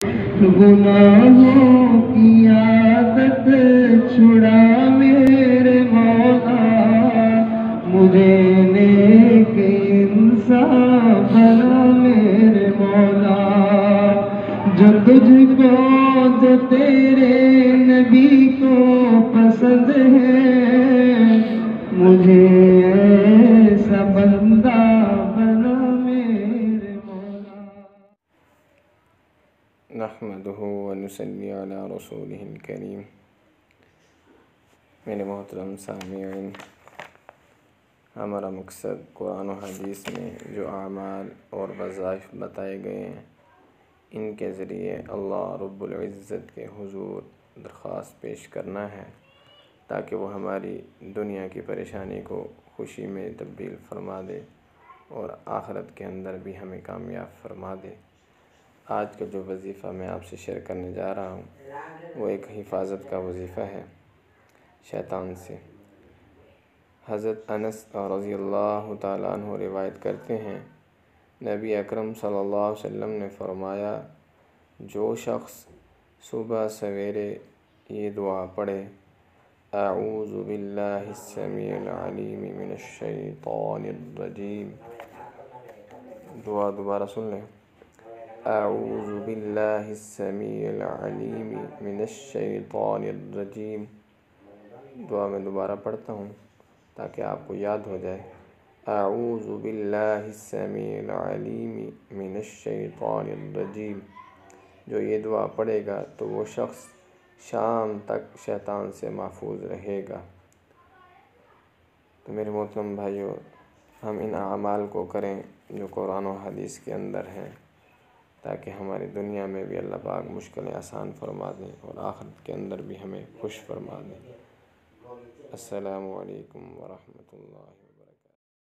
گناہوں کی عادت چھڑا میرے مولا، مجھے نیک انسان بنا میرے مولا، جو تجھ کو جو تیرے نبی کو پسند ہے، مجھے ایسا بندہ بنا میرے مولا۔ نحمده ونصلی علی رسولہ الکریم۔ میرے محترم سامعین، ہمارا مقصد قرآن و حدیث میں جو اعمال اور وظائف بتائے گئے ہیں، ان کے ذریعے اللہ رب العزت کے حضور درخواست پیش کرنا ہے تاکہ وہ ہماری دنیا کی پریشانی کو خوشی میں تبدیل فرما دے اور آخرت کے اندر بھی ہمیں کامیاب فرما دے۔ آج کا جو وظیفہ میں آپ سے شیئر کرنے جا رہا ہوں وہ ایک حفاظت کا وظیفہ ہے شیطان سے۔ حضرت انس رضی اللہ تعالیٰ عنہ روایت کرتے ہیں، نبی اکرم صلی اللہ علیہ وسلم نے فرمایا، جو شخص صبح سویرے یہ دعا پڑھے، اعوذ باللہ السمیع العلیم من الشیطان الرجیم، دعا دوبارہ سن لیں، اعوذ باللہ السمیع العلیم من الشیطان الرجیم، دعا میں دوبارہ پڑھتا ہوں تاکہ آپ کو یاد ہو جائے، اعوذ باللہ السمیع العلیم من الشیطان الرجیم۔ جو یہ دعا پڑھے گا تو وہ شخص شام تک شیطان سے محفوظ رہے گا۔ تو میرے محترم بھائیو، ہم ان اعمال کو کریں جو قرآن و حدیث کے اندر ہیں تاکہ ہماری دنیا میں بھی اللہ پاک مشکلیں آسان فرما دیں اور آخرت کے اندر بھی ہمیں خوش فرما دیں۔ السلام علیکم ورحمۃ اللہ وبرکاتہ۔